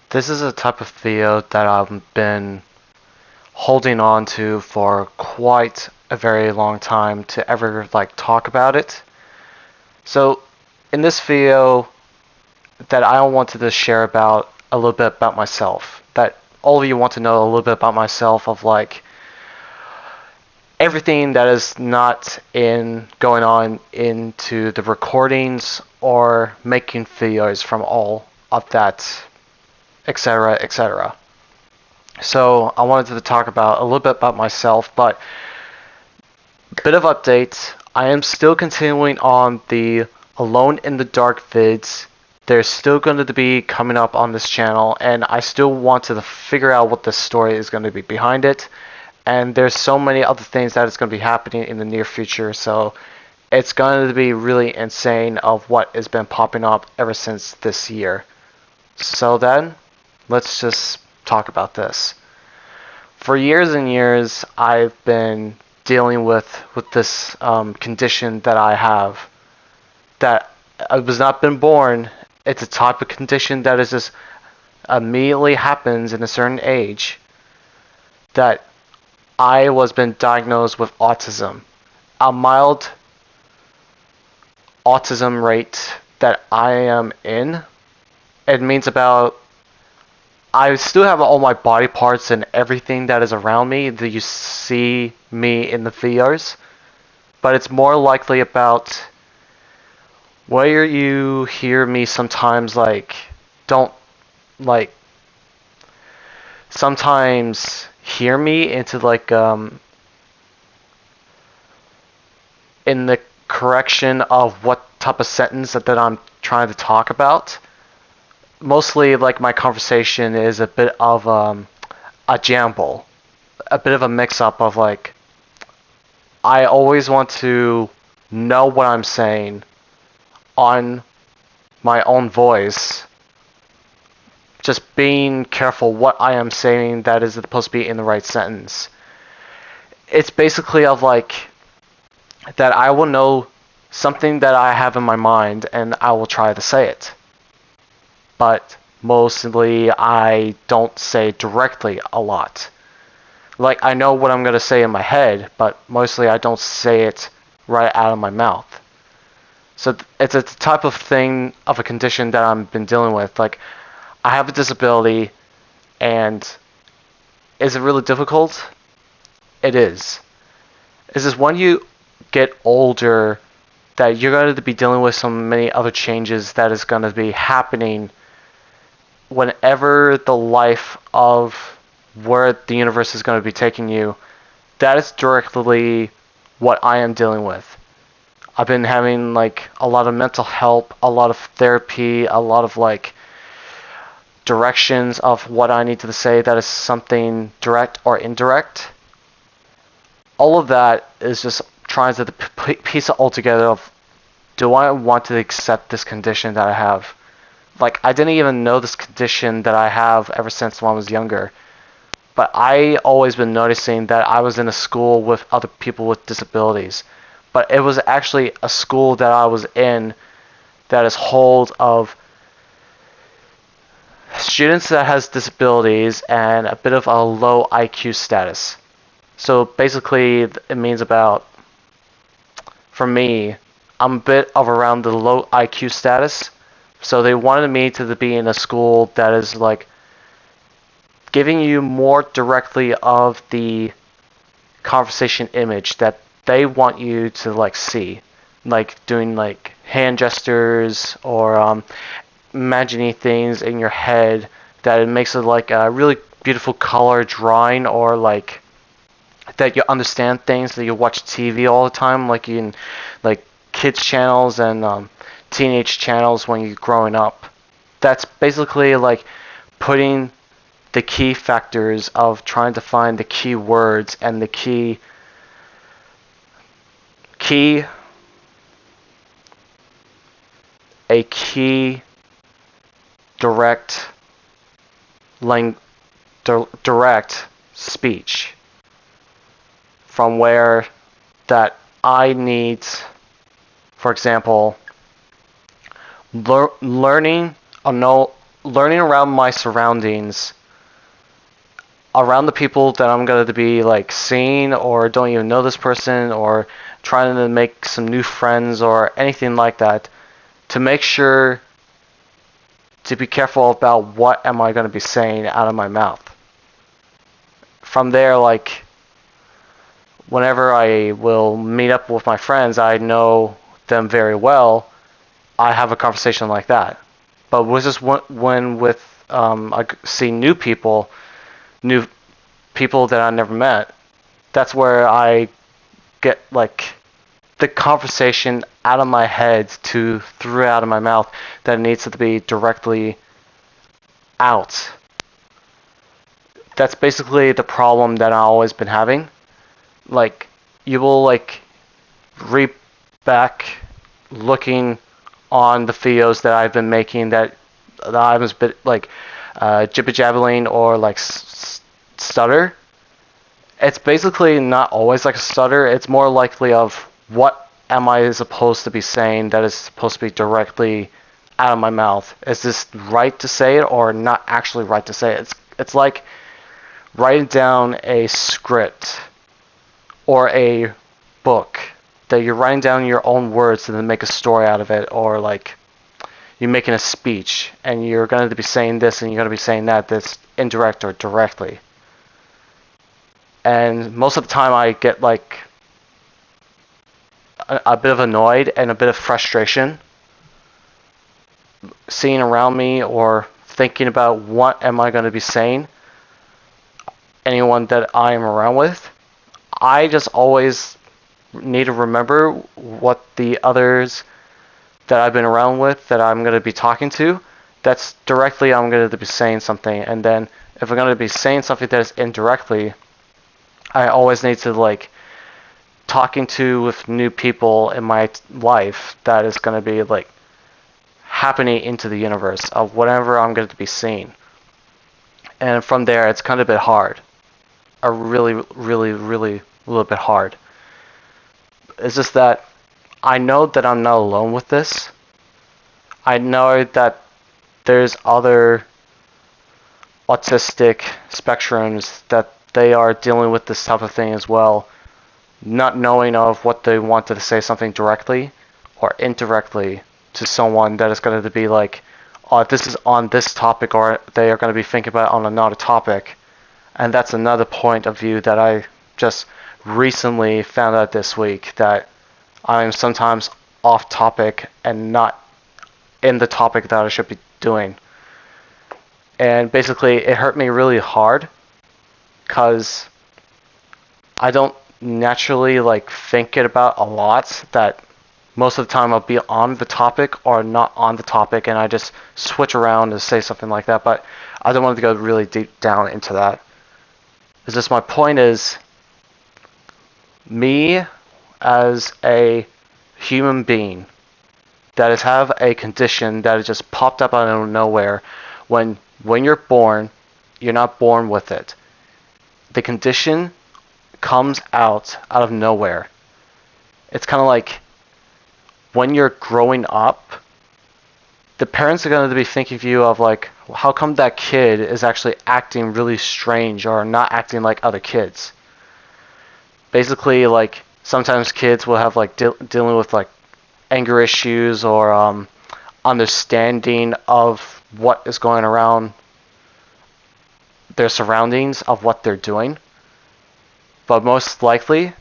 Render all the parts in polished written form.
This is a type of video that I've been holding on to for quite a very long time to ever talk about it. So in this video that I wanted to share about a little bit about myself, that all of you want to know a little bit about myself of everything that is not in going on into the recordings or making videos from all of that, etc., etc. So I wanted to talk about a little bit about myself, but bit of update. I am still continuing on the Alone in the Dark vids. They're still going to be coming up on this channel, and I still want to figure out what the story is going to be behind it. And there's so many other things that is going to be happening in the near future, so it's going to be really insane of what has been popping up ever since this year. So then, let's just talk about this. For years and years, I've been dealing with this condition that I have that I was not been born. It's a type of condition that is just immediately happens in a certain age that I was been diagnosed with autism, a mild autism rate that I am in. It means about I still have all my body parts and everything that is around me that you see me in the videos, but it's more likely about where you hear me sometimes don't like sometimes hear me into in the correction of what type of sentence that I'm trying to talk about. Mostly my conversation is a bit of a jamble, a bit of a mix up of I always want to know what I'm saying on my own voice, just being careful what I am saying that is supposed to be in the right sentence. It's basically of that I will know something that I have in my mind and I will try to say it. But mostly I don't say directly a lot. I know what I'm going to say in my head, but mostly I don't say it right out of my mouth. So it's a type of thing of a condition that I've been dealing with. I have a disability, and is it really difficult? It is. It's just when you get older that you're going to be dealing with so many other changes that is going to be happening whenever the life of where the universe is going to be taking you. That is directly what I am dealing with. I've been having a lot of mental help, a lot of therapy, a lot of directions of what I need to say that is something direct or indirect. All of that is just trying to piece it all together of, do I want to accept this condition that I have? I didn't even know this condition that I have ever since when I was younger. But I always been noticing that I was in a school with other people with disabilities. But it was actually a school that I was in that is hold of students that has disabilities and a bit of a low IQ status. So basically it means about, for me, I'm a bit of around the low IQ status. So they wanted me to be in a school that is giving you more directly of the conversation image that they want you to see, doing hand gestures or imagining things in your head that it makes it a really beautiful color drawing, or that you understand things, that you watch TV all the time, in kids channels and teenage channels when you're growing up. That's basically putting the key factors of trying to find the key words and the key a key direct direct speech from where that I need, for example, learning or no learning around my surroundings, around the people that I'm going to be like seeing or don't even know this person, or trying to make some new friends or anything like that, to make sure to be careful about what am I going to be saying out of my mouth. From there, like, whenever I will meet up with my friends, I know them very well, I have a conversation like that. But with just when with I see new people that I never met, that's where I get like the conversation out of my head to through out of my mouth that needs to be directly out. That's basically the problem that I've always been having. Like, you will like read back looking on the videos that I've been making that I was a bit like jibber jabbling or like stutter. It's basically not always like a stutter. It's more likely of what am I supposed to be saying that is supposed to be directly out of my mouth. Is this right to say it or not actually right to say it? It's like writing down a script or a book that you're writing down your own words and then make a story out of it, or like you're making a speech and you're going to be saying this and you're going to be saying that, that's indirect or directly. And most of the time I get like a bit of annoyed and a bit of frustration seeing around me or thinking about what am I going to be saying, anyone that I am around with. I just always need to remember what the others that I've been around with, that I'm going to be talking to, that's directly I'm going to be saying something. And then if I'm going to be saying something that is indirectly, I always need to like talking to with new people in my life that is going to be like happening into the universe of whatever I'm going to be seeing. And from there, it's kind of a bit hard. A really, really, really a little bit hard. It's just that I know that I'm not alone with this. I know that there's other autistic spectrums that they are dealing with this type of thing as well, not knowing of what they wanted to say something directly or indirectly to someone that is going to be like, oh, this is on this topic, or they are going to be thinking about it on another topic. And that's another point of view that I just recently found out this week, that I'm sometimes off topic and not in the topic that I should be doing. And basically it hurt me really hard because I don't naturally like think it about a lot, that most of the time I'll be on the topic or not on the topic, and I just switch around to say something like that. But I don't want to go really deep down into that. It's just my point is, me as a human being that has have a condition that has just popped up out of nowhere. When you're born, you're not born with it. The condition comes out of nowhere. It's kind of like when you're growing up, the parents are going to be thinking of you of like, how come that kid is actually acting really strange or not acting like other kids? Basically, like, sometimes kids will have like dealing with like anger issues or understanding of what is going around their surroundings of what they're doing. But most likely,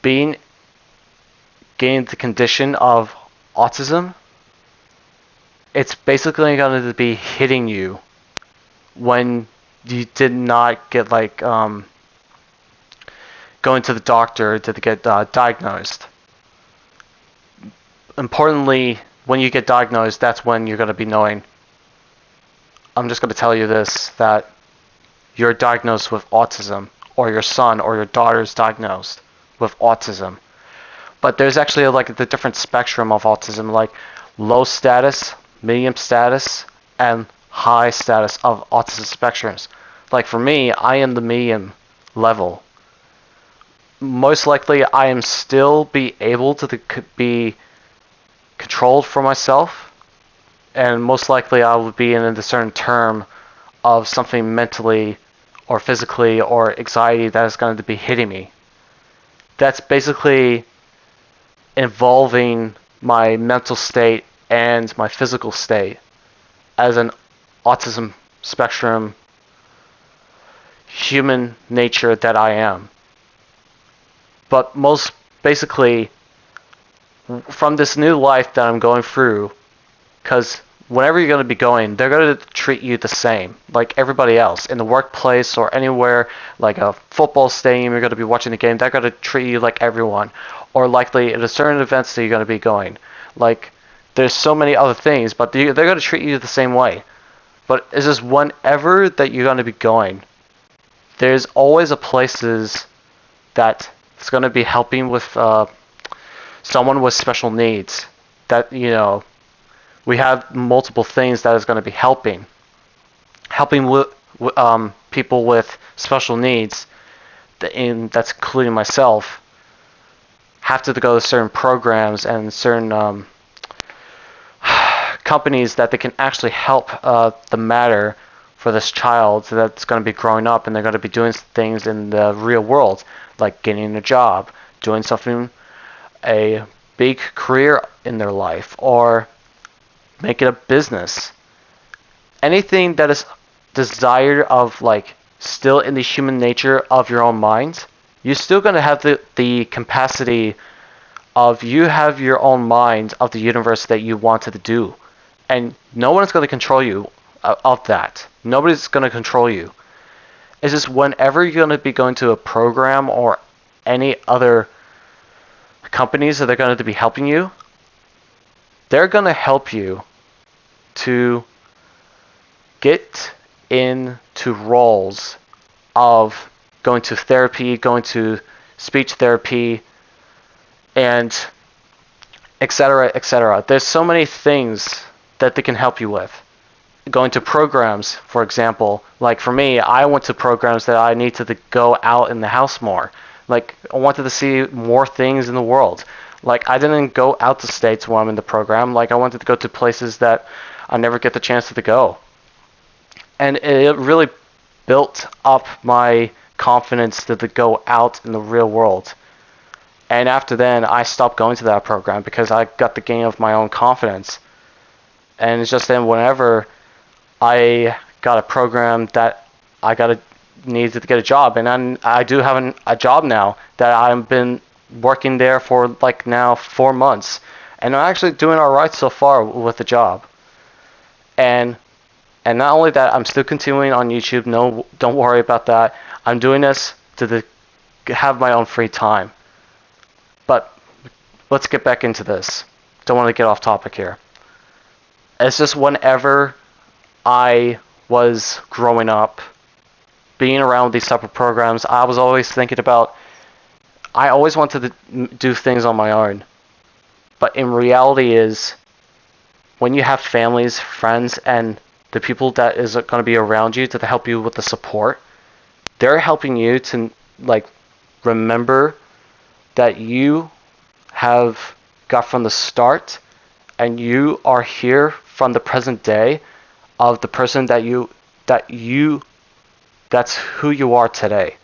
getting the condition of autism, it's basically going to be hitting you when you did not get like going to the doctor to get diagnosed. Importantly, when you get diagnosed, that's when you're going to be knowing, I'm just going to tell you this, that you're diagnosed with autism, or your son or your daughter's diagnosed with autism. But there's actually like the different spectrum of autism, like low status, medium status, and high status of autism spectrums. Like for me, I am the medium level. Most likely, I am still be able to be controlled for myself, and most likely I will be in a certain term of something mentally or physically or anxiety that is going to be hitting me. That's basically involving my mental state and my physical state as an autism spectrum human nature that I am. But most basically, from this new life that I'm going through, because whenever you're going to be going, they're going to treat you the same, like everybody else. In the workplace or anywhere, like a football stadium, you're going to be watching the game, they're going to treat you like everyone. Or likely at a certain events that you're going to be going. Like, there's so many other things, but they're going to treat you the same way. But it's just whenever that you're going to be going, there's always a places that it's going to be helping with someone with special needs. That, we have multiple things that is going to be helping with people with special needs, and that's including myself, have to go to certain programs and certain companies that they can actually help the matter for this child that's going to be growing up, and they're going to be doing things in the real world, like getting a job, doing something, a big career in their life, or make it a business. Anything that is desired of, like, still in the human nature of your own mind, you're still going to have the capacity of, you have your own mind of the universe that you wanted to do. And no one's going to control you of that. Nobody's going to control you. It's just whenever you're going to be going to a program or any other companies that are going to be helping you, they're going to help you to get into roles of going to therapy, going to speech therapy, and etc., etc. There's so many things that they can help you with. Going to programs, for example, like for me, I went to programs that I needed to go out in the house more. Like, I wanted to see more things in the world. Like, I didn't go out to states when I'm in the program. Like, I wanted to go to places that I never get the chance to go. And it really built up my confidence to go out in the real world. And after then, I stopped going to that program because I got the gain of my own confidence. And it's just then whenever I got a program that needed to get a job, and I do have a job now that I've been working there for like now 4 months, and I'm actually doing all right so far with the job. And not only that, I'm still continuing on YouTube. No, don't worry about that. I'm doing this to have my own free time. But let's get back into this. Don't want to get off topic here. It's just whenever I was growing up, being around these type of programs, I was always thinking about, I always wanted to do things on my own. But in reality is, when you have families, friends, and the people that is going to be around you to help you with the support, they're helping you to, like, remember that you have got from the start, and you are here from the present day of the person that's who you are today.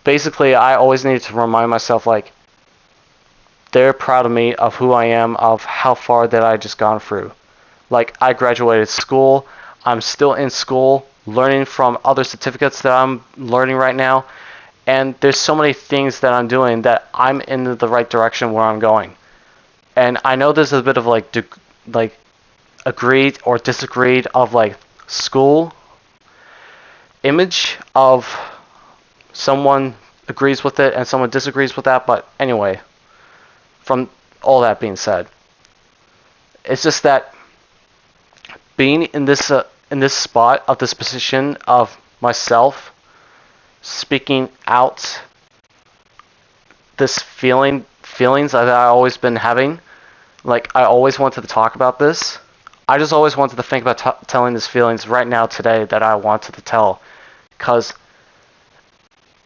Basically, I always need to remind myself, like, they're proud of me, of who I am, of how far that I just gone through. Like, I graduated school, I'm still in school, learning from other certificates that I'm learning right now, and there's so many things that I'm doing that I'm in the right direction where I'm going. And I know there's a bit of like agreed or disagreed of like school image of someone agrees with it and someone disagrees with that, but anyway, from all that being said, it's just that being in this spot of this position of myself, speaking out this feelings that I always been having, like I always wanted to talk about this. I just always wanted to think about telling these feelings right now today that I wanted to tell, because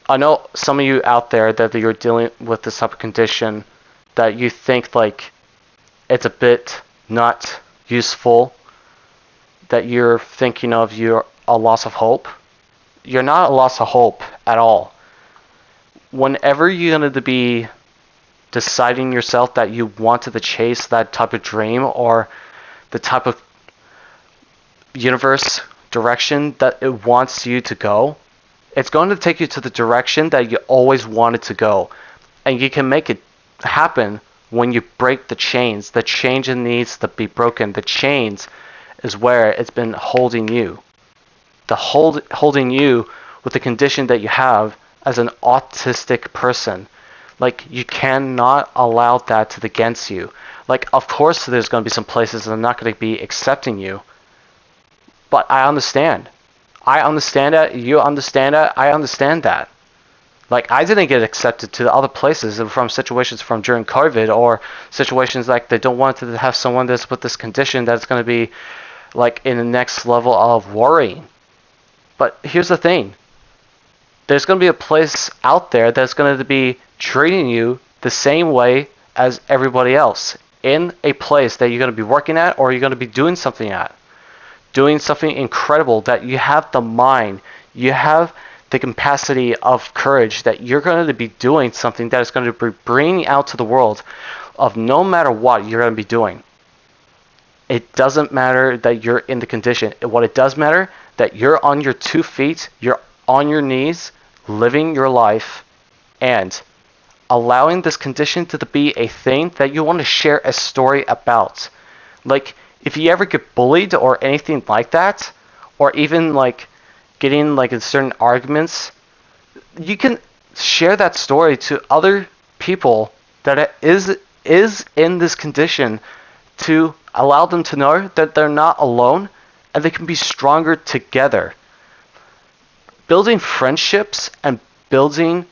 I know some of you out there that you're dealing with this type of condition that you think like it's a bit not useful, that you're thinking of you're a loss of hope. You're not a loss of hope at all. Whenever you're going to be deciding yourself that you wanted to chase that type of dream or the type of universe direction that it wants you to go, it's going to take you to the direction that you always wanted to go. And you can make it happen when you break the chains. The chain needs to be broken. The chains is where it's been holding you. Holding you with the condition that you have as an autistic person. Like, you cannot allow that to against you. Like, of course there's going to be some places that are not going to be accepting you. But I understand. I understand that. You understand that. I understand that. Like, I didn't get accepted to the other places from situations from during COVID, or situations like they don't want to have someone that's with this condition that's going to be like in the next level of worrying. But here's the thing. There's going to be a place out there that's going to be treating you the same way as everybody else, in a place that you're going to be working at or you're going to be doing something at. Doing something incredible, that you have the mind, you have the capacity of courage, that you're going to be doing something that is going to be bringing out to the world of no matter what you're going to be doing. It doesn't matter that you're in the condition. What it does matter, that you're on your 2 feet, you're on your knees, living your life, and allowing this condition to be a thing that you want to share a story about. Like, if you ever get bullied or anything like that, or even like getting like in certain arguments, you can share that story to other people that is in this condition, to allow them to know that they're not alone and they can be stronger together. Building friendships and building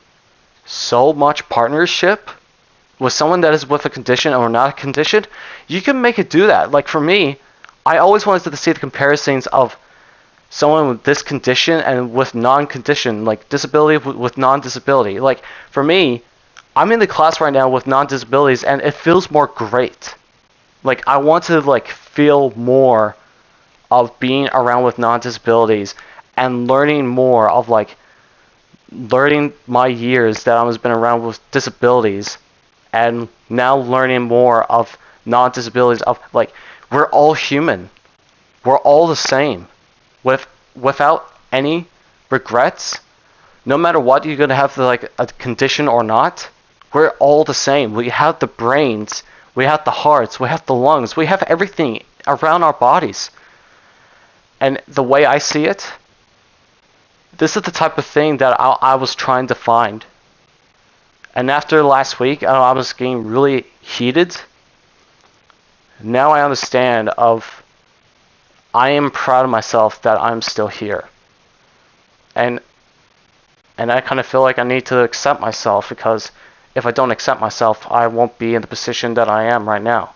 so much partnership with someone that is with a condition or not a condition, you can make it do that. Like, for me, I always wanted to see the comparisons of someone with this condition and with non-condition, like disability with non-disability. Like, for me, I'm in the class right now with non-disabilities and it feels more great. Like, I want to like feel more of being around with non-disabilities and learning more of like learning my years that I've been around with disabilities, and now learning more of non-disabilities, of like, we're all human. We're all the same. Without any regrets, no matter what you're going to have, like a condition or not, we're all the same. We have the brains, we have the hearts, we have the lungs, we have everything around our bodies. And the way I see it, this is the type of thing that I was trying to find. And after last week, I was getting really heated. Now I understand I am proud of myself that I'm still here. And I kind of feel like I need to accept myself, because if I don't accept myself, I won't be in the position that I am right now.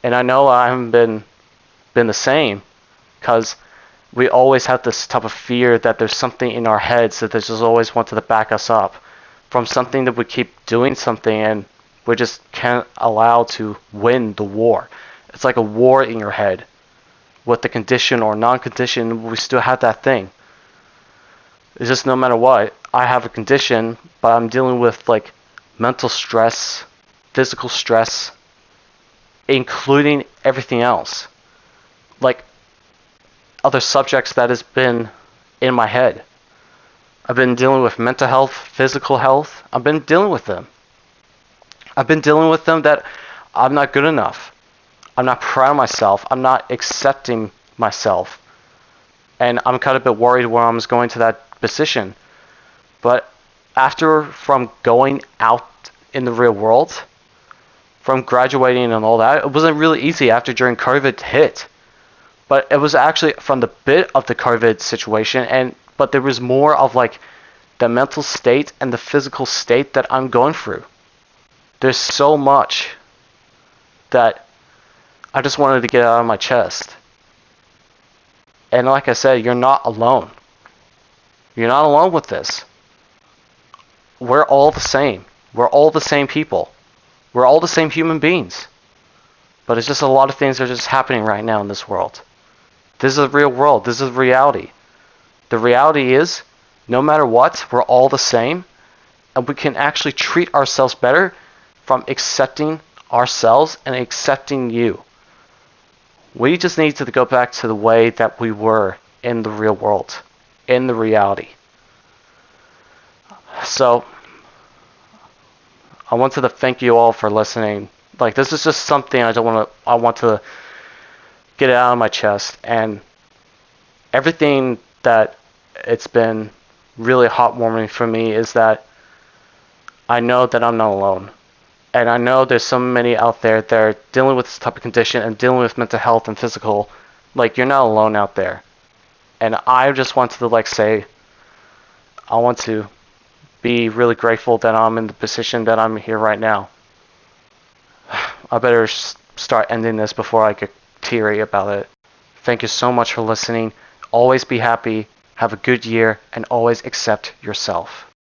And I know I haven't been the same, because we always have this type of fear that there's something in our heads that there's just always wanted to back us up from something, that we keep doing something and we just can't allow to win the war. It's like a war in your head. With the condition or non-condition, we still have that thing. It's just no matter what, I have a condition, but I'm dealing with like mental stress, physical stress, including everything else. Like, other subjects that has been in my head. I've been dealing with mental health, physical health. I've been dealing with them. I've been dealing with them that I'm not good enough. I'm not proud of myself. I'm not accepting myself. And I'm kind of a bit worried where I'm going to that position. But from going out in the real world, from graduating and all that, it wasn't really easy during COVID hit. But it was actually from the bit of the COVID situation, but there was more of like the mental state and the physical state that I'm going through. There's so much that I just wanted to get out of my chest. And like I said, you're not alone. You're not alone with this. We're all the same. We're all the same people. We're all the same human beings. But it's just a lot of things are just happening right now in this world. This is a real world. This is reality. The reality is, no matter what, we're all the same, and we can actually treat ourselves better from accepting ourselves and accepting you. We just need to go back to the way that we were in the real world, in the reality. So, I wanted to thank you all for listening. Like, this is just something I want to get it out of my chest. And everything that it's been really heartwarming for me is that I know that I'm not alone. And I know there's so many out there that are dealing with this type of condition and dealing with mental health and physical. Like, you're not alone out there. And I just wanted to, like, say, I want to be really grateful that I'm in the position that I'm here right now. I better start ending this before I get teary about it. Thank you so much for listening. Always be happy, have a good year, and always accept yourself.